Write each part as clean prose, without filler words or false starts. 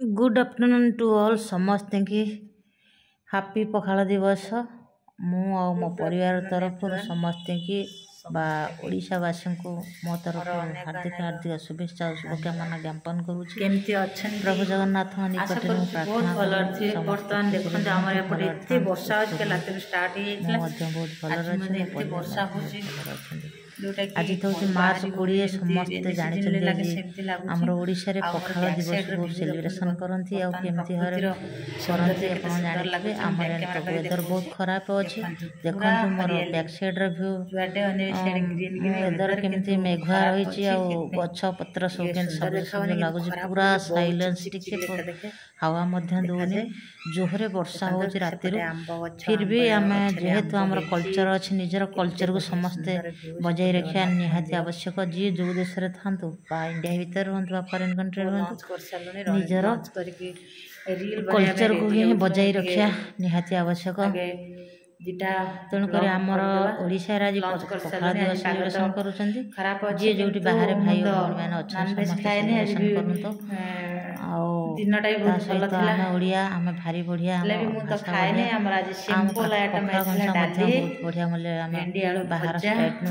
Good afternoon to all समस्ते की happy pakhala दिवस मु मो परिवार तरफ समस्ते की बा ओडिशावासी को मो तरफ हार्दिक हार्दिक शुभेच्छा और शुभकामना ज्ञापन करुच्ची। केमती अछंती प्रभु जगन्नाथ आशा करूँ बहुत भल थे। बर्तमान देखते आम एपटे एत वर्षा आज रात स्टार्ट हो वर्षा हो आज तो हूँ मार्च 20 समस्ते जानते आमर ओडिशा रे पखाला दिवस को सेलिब्रेशन करती आमती भाव करती आप जानते आमर तो वेदर बहुत खराब अच्छे देखो मोर बैक साइड व्यू वेदर केमती मेघुआ रही गछ पत्र सब सब लगुच पूरा साइलेंस टिके हवा दौनी जोहरे वर्षा हो राति फिर भी आम जेहेतु आम कल्चर अच्छे निजर कल्चर को समस्ते बजाय रखा निहाती आवश्यक जी जो देश में था इंडिया भर रुहतु फरेन कंट्री रुहतु निजर कल्चर को ही बजाय रखा निहाती आवश्यक। तेणुक आमर ओडिशा आज पखाला दिवस सेलिब्रेशन करुँच जी जो बाहर भाई भौणी मैंने अच्छा सेलिब्रेशन करूँ सहित आम ओडिया आम भारी बढ़िया बहुत बढ़िया मूल्य आम बाहर स्टेट में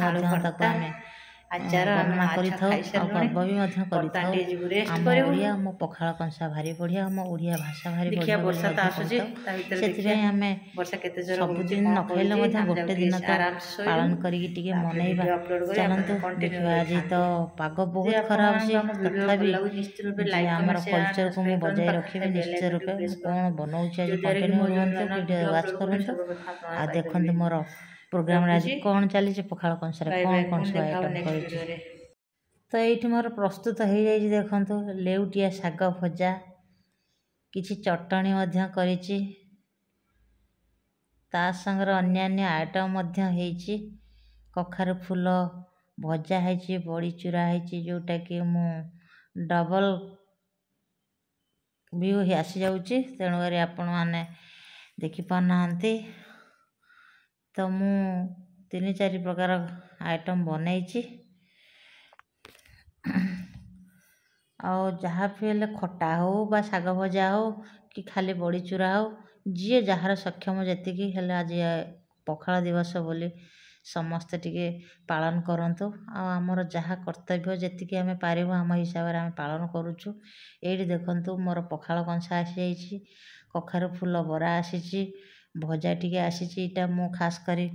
वर्णना करर्व भी आम ओडिया आम पखाला कंसा भारी बढ़िया आम ओडिया भाषा भारी बढ़िया से आम सबुदिन न खाइले गोटे दिन तो पालन करके मनइबा चलतु देखा आज तो पाग बहुत खराब तथापि आमर कल्चर को मुझे बजाय रखी निश्चय रूपे कौन बनाऊँ आज कंटिन्यू रुहतु वीडियो वाच करूँ आ देखते मोर प्रोग्राम आज कौन चली पखाला कंसार कौन कौन सब आइटम कर तो ये मोर प्रस्तुत हो जाए देखु लेउटिया शाग भजा किसी चटणी करी संगर अन्यान्य आइटम होइछि कखारु फूल भजा है बड़ी चूरा है जोटा कि मु डबल व्यू आसी जाऊँगी तेणुक आपण मैंने देखिपारना तो मु 3-4 प्रकार आइटम बनई जहाँ भी हेल्ले खटा हो बा शाग भजा हो कि खाली बड़ी चूरा हो जी जार सक्षम जी हेल्ले आज पखाला दिवस बोली समस्ते टिके पालन करंतु आमर जहाँ कर्तव्य जी आम पारू आम हिसाब से आम पालन करुचु। ये देखु मोर पखाला कंसा आसी कखारु फूल बरा आसी भजा टिके आसी मु खास करी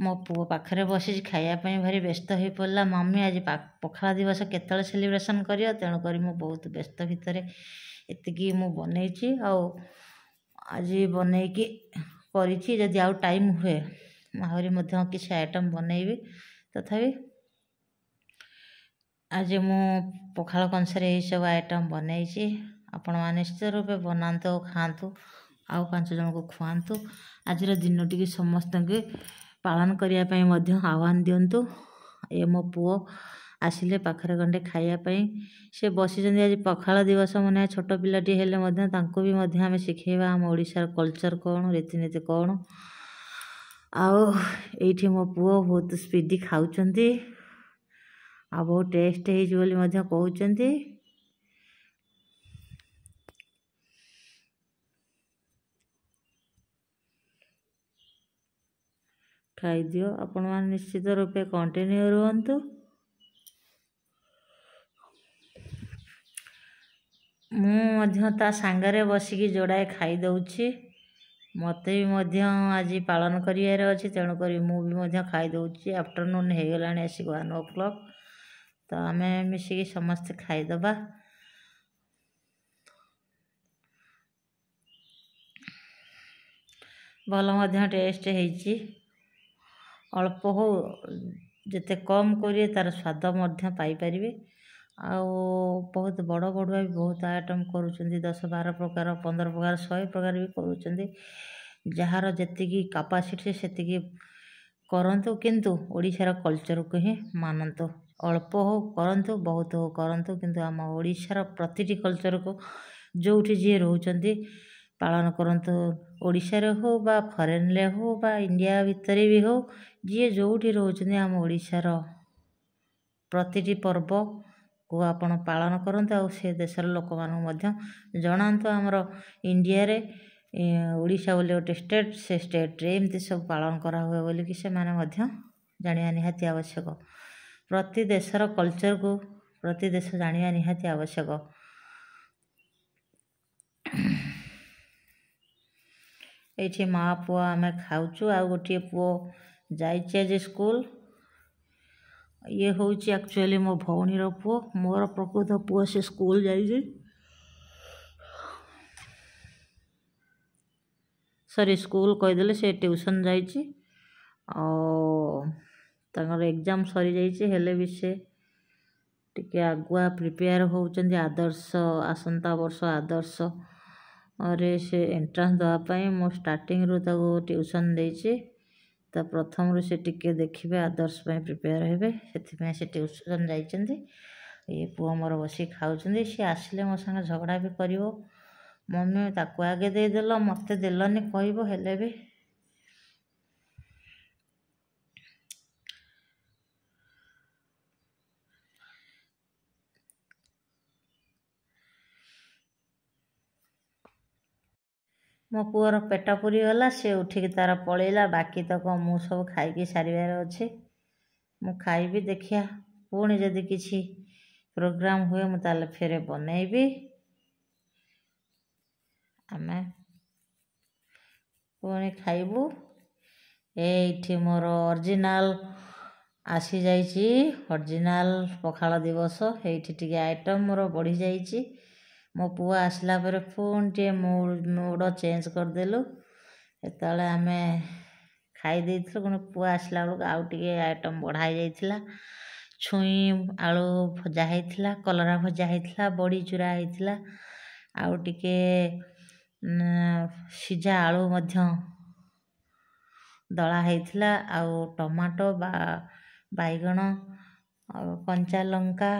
मो पुओ पाखे बसी खायापी भारी व्यस्त हो पड़ा मम्मी आज पखाला दिवस केतले सेलिब्रेशन कर तेणुक बहुत व्यस्त भितर एतिकी मु बनई आज बनईकी करी जदि आउ टाइम हुए आहरी किसी आइटम बनईबी तथापि आज मु पखाला कंसार यही सब आइटम बनई आपण मैंने निश्चित रूपे बनातु खातु आउ 5 जन को खुआतु आज दिन टी समस्त के पालन करने आह्वान दिंतु। ये मो पुओ आसिले पाखरे गंडे खायापी से बसी आज पखाला दिवस मन छोट पिलाटी हेले भी आम शिखेबा आम ओडिशार कल्चर कौन रीतिनीति कौन आठी मो पुओ बहुत स्पीडी खाऊंच आ बहुत टेस्ट कहते खाईदियो आपण मैंने निश्चित रूपे कंटिन्यू रुहतु। मुझे सांगरे बसिकी जोड़ाए खाई दौची मत भी आज पालन कर तेणुक मुझे खाई दौची आफ्टरनून हो गला आसिक 1 o'clock तो आम मिसिकी समस्ते खाईदबा। भल टेस्ट है अल्प हो जिते कम करिए तार स्वाद पाइपर बहुत बड़ बड़ुआ भी बहुत आइटम करुँच 10-12 प्रकार 15 प्रकार 100 प्रकार भी करुँच जार जी कैपेसिटी से करंतु किंतु ओडिशार कल्चर को ही मानतु अल्प हो करंतु बहुत हो करंतु किंतु आम ओडिशार प्रतिटी कल्चर को जोठी जी रोचंती पालन करंतु ओडिशार हो बा फरेन ले हो बा इंडिया भितर भी हो जी जोठी रोचंती आम ओडिशार प्रतिटी पर्व को आपण पालन करते आ से देशर लोक मानू जनातु आमर इंडिया ओडिशा बोली गोटे स्टेट से स्टेट्रे एमती सब पालन करा हुए बोलिकी से जानिया निहाती आवश्यक। प्रति देशर कल्चर को प्रति देश जानिया निहाती आवश्यक। ये माँ पुओ आम खाऊचु आ गोटे पुओ जाइए स्कूल। ये हूँ एक्चुअली मो भौणीर पुओ मोर प्रकृत पुओ से स्कूल जाइए सॉरी स्कूल कहीदेले से ट्यूशन जाइए एग्जाम सरी जाइए हेले भी से टिके आगुआ प्रिपेयर होउचंदी आदर्श आसंता वर्ष आदर्श अरे से एंट्रांस देवाई मो स्टार्टिंग रु ताको ट्यूशन देइछि ता प्रथम रु से टिके देखिबे आदर्श पे प्रिपेयर हेबे सेथिमे से ट्यूशन जाइचंदी। ये पुओ मोर बसी खाउचंदी से आसिले मो संग झगड़ा भी करिवो मम्मी ताको आगे दे देलो मते देलनी कहबो हेले भी मो पुअर पेट पूरी गला सी उठिकी तार पलैला बाकी तक मु सब खाई सारिबार अच्छे मु खाइबी देखिया पुणी जदि किछि प्रोग्राम हुए मु ताले फेरे बनैबी आमे पुणी खाइबू। एठी मोर ओरिजिनल आसी जाइछि ओरिजिनल पखाल दिवस एठी टिके आइटम मोर बढ़ी जाइछि मो पुआ आसला पर पुणी टे मूड चेंज करदेलु एतले आमे खाई देइथिलु पुणी पुआ आसला बेलू आउ टिके आइटम बढ़ाई जाइथिला छुई आलू भजा होइथिला कलरा भजा होइथिला बड़ी चूरा होइथिला आउ टिके सिझा आलू मध्य दला होइथिला आउ टमाटो बाइगण कंचा लंका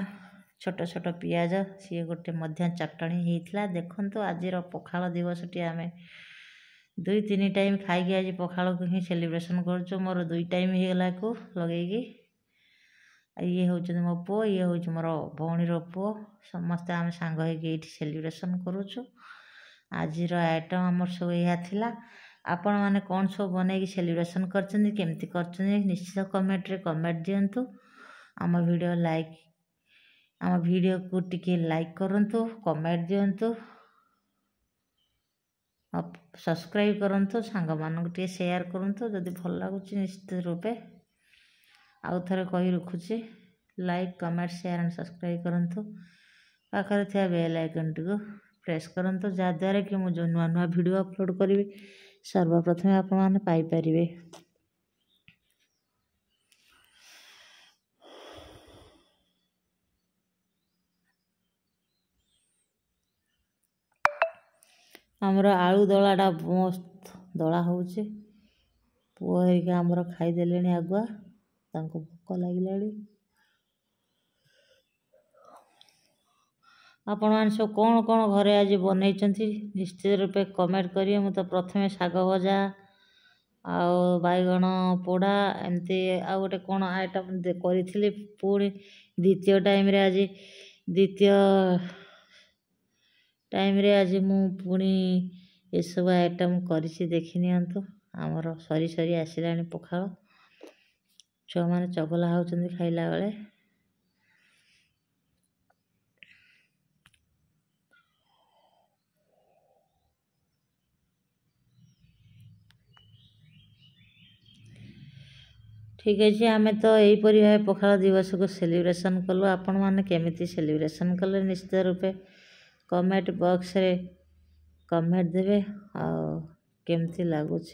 छोट छोट पियाज सी गोटे मध्य चटणी होइथिला। देखंतु आजिर पखाल दिवस टी आमे 2-3 टाइम खाई आज पखाल को ही सेलिब्रेशन करछु मोर 2 टाइम हो गला को लगेगी। ये हूँ मो पुओ ये हूँ मोर भौणीर पुओ समस्ते आम सांग होइकी एठी सेलिब्रेशन करूछु। आजिर आइटम आमर सब यह थिला आपण माने कौन सब बनैकी सेलिब्रेशन करछन्ती केमती करछन्ती निश्चित कमेंट रे कमेंट दियंतु। आम वीडियो लाइक आम वीडियो को टिके लाइक करंतु कमेंट दियंतु सब्सक्राइब करंतु सांग मानक टिके शेयर करंतु जदि भल लागुची निश्चित रूपे आउ थरे कहि रखुची like comment share and subscribe करंतु पाखरे थिया बेल आइकन टिको प्रेस करंतु जद्वारा कि मु जो नुआ नुआ वीडियो अपलोड करी सर्वप्रथमे आपण माने पाई परिबे। आमर आलू दलाटा मस्त दला होउचे पुओ हेरिका आमर खाईदेले आगुआ तांको भोक लागिलाड़ी। आपण मैंने सब कौन कौन घरे आज बनई निश्चित रूपे कमेंट करिए। मु तो प्रथमे शाग भजा आउ बैगण पोड़ा एमती आ गोटे कौन आइटम करी पुणी द्वितीय टाइम रे आज मु पुणी ये सब आइटम करी देखी नियंतु। आमर सरी सरी आसिलानी पखाल छुआ माने चगला होउचंदी खाइला बेले। ठीक अच्छे आम तो यहीपरी भाव पखाल दिवस को सेलिब्रेशन कलु। आपण मैंने केमिति सेलिब्रेशन कले निश्चित रूपे कमेंट बॉक्स रे कमेंट देवे आ केमती लगुच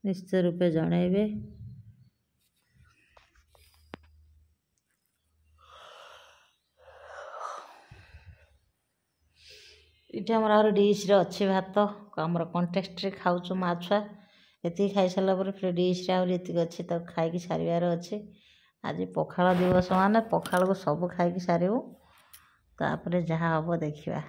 निश्चित रूपे जनइबे। ये आमर डिश रे अच्छे भात आमर कंटेक्स्ट रे खाऊचु माँ छुआ एति खाई सारा पर फिर डिश रे आती अच्छे तक खाई सारिबार अच्छे। आज पखाल दिवस माने पखाल को सब खाई सारू तापर जहाँ हम देखा।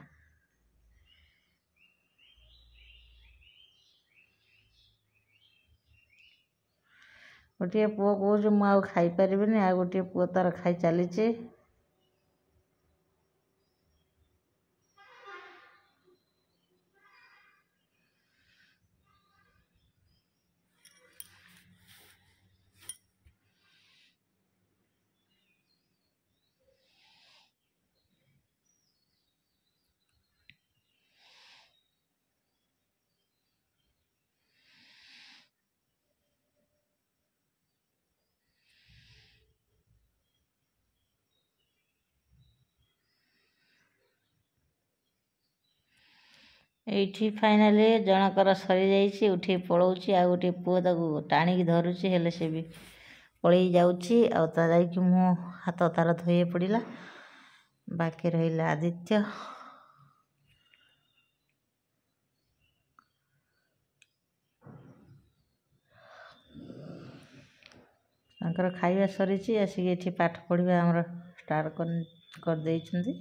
गोटे पुओ कहे मुझे खाई पारि आ गोटे पुओ तार खाई चली ଏଇଠି ଫାଇନାଲି ଜଣଙ୍କର ସରିଯାଇଛି, ଉଠି ପଳାଉଛି। ଆଉ ଗୋଟିଏ ପୁଅ ତାକୁ ଟାଣିକି ଧରୁଛି, ହେଲେ ସେ ବି ପଳେଇ ଯାଉଛି। ଆଉ ତା ଯାଇକି ମୁଁ ହାତ ତାର ଧୋଇ ପଡ଼ିଲା। ବାକି ରହିଲା ଆଦିତ୍ୟ। ତାଙ୍କର ଖାଇବା ସରିଛି, ଆସିକି ଏଠି ପାଠ ପଢ଼ିବା ଆମର ଷ୍ଟାର୍ଟ କରିଦେଇଛନ୍ତି।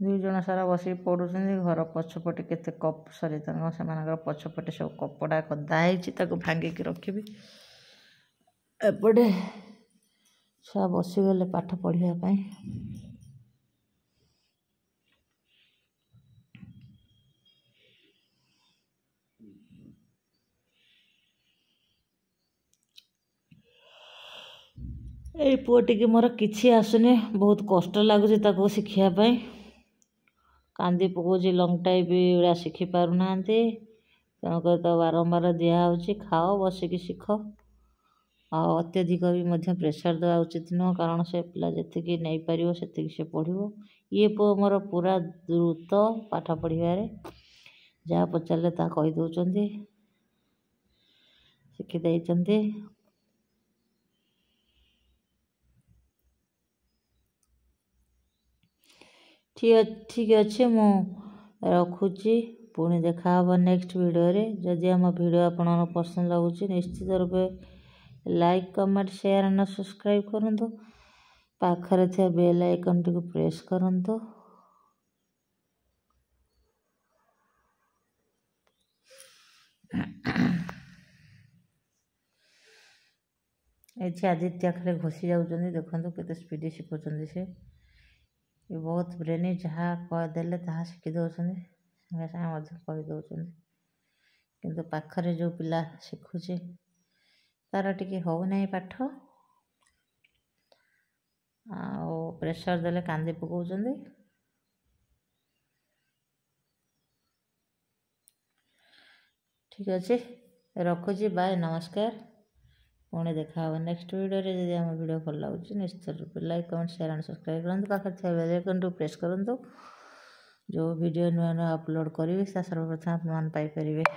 ଦୁଇ ଜଣ ସାରା ବସିକି ପଢ଼ୁଛନ୍ତି। ଘର ପଛପଟେ କେତେ ସେମାନଙ୍କର ପଛପଟେ ସବୁ କପଡ଼ା ଗଦା ହେଇଛି, ତାକୁ ଭାଙ୍ଗିକି ରଖିବି। ଏପଟେ ଛୁଆ ବସିଗଲେ ପାଠ ପଢ଼ିବା ପାଇଁ। ଏଇ ପୁଅଟିକି ମୋର କିଛି ଆସୁନି, ବହୁତ କଷ୍ଟ ଲାଗୁଛି ତାକୁ ଶିଖିବା ପାଇଁ। କାନ୍ଦି ପକାଉଛି, ଲଙ୍ଗ ଟାଇପ୍ ଏଗୁଡ଼ା ଶିଖି ପାରୁନାହାନ୍ତି। ତେଣୁକରି ତ ବାରମ୍ବାର ଦିଆହେଉଛି, ଖାଅ ବସିକି ଶିଖ। ଆଉ ଅତ୍ୟଧିକ ବି ମଧ୍ୟ ପ୍ରେସର ଦେବା ଉଚିତ ନୁହଁ, କାରଣ ସେ ପିଲା ଯେତିକି ନେଇପାରିବ ସେତିକି ସେ ପଢ଼ିବ। ଇଏ ପୁଅ ମୋର ପୁରା ଦ୍ରୁତ ପାଠ ପଢ଼ିବାରେ, ଯାହା ପଚାରିଲେ ତାହା କହିଦେଉଛନ୍ତି, ଶିଖିଦେଇଛନ୍ତି। ଠିକ୍ ଅଛି, ମୁଁ ରଖୁଛି। ପୁଣି ଦେଖାହେବ ନେକ୍ସଟ ଭିଡ଼ିଓରେ। ଯଦି ଆମ ଭିଡ଼ିଓ ଆପଣଙ୍କୁ ପସନ୍ଦ ଲାଗୁଛି, ନିଶ୍ଚିତ ରୂପେ like, comment, share and subscribe କରନ୍ତୁ। ପାଖରେ ଥିବା ବେଲ୍ ଆଇକନ୍ଟିକୁ ପ୍ରେସ୍ କରନ୍ତୁ। ଏଠି ଆଦିତ୍ୟ ଖାଲି ଘୋଷି ଯାଉଛନ୍ତି, ଦେଖନ୍ତୁ କେତେ ସ୍ପିଡ଼ି ଶିଖୁଛନ୍ତି ସେ। ବହୁତ ବ୍ରେନି, ଯାହା କହିଦେଲେ ତାହା ଶିଖି ଦେଉଛନ୍ତି, ସାଙ୍ଗେ ସାଙ୍ଗେ ମଧ୍ୟ କହିଦେଉଛନ୍ତି। କିନ୍ତୁ ପାଖରେ ଯେଉଁ ପିଲା ଶିଖୁଛି ତାର ଟିକେ ହେଉନାହିଁ ପାଠ, ଆଉ ପ୍ରେସର ଦେଲେ କାନ୍ଦି ପକାଉଛନ୍ତି। ଠିକ୍ ଅଛି, ରଖୁଛି। ବାଏ, ନମସ୍କାର। ପୁଣି ଦେଖାହେବ ନେକ୍ସଟ ଭିଡ଼ିଓରେ। ଯଦି ଆମ ଭିଡ଼ିଓ ଭଲ ଲାଗୁଛି, ନିଶ୍ଚିତ ରୂପେ like, comment, share and subscribe କରନ୍ତୁ। ପାଖରେ ଥିବା ବେଲ୍ ଆଇକନ୍ଟିକୁ ପ୍ରେସ୍ କରନ୍ତୁ। ଯେଉଁ ଭିଡ଼ିଓ ନୂଆ ନୂଆ ଅପଲୋଡ଼ କରିବି, ତା ସର୍ବପ୍ରଥମେ ଆପଣମାନେ ପାଇପାରିବେ।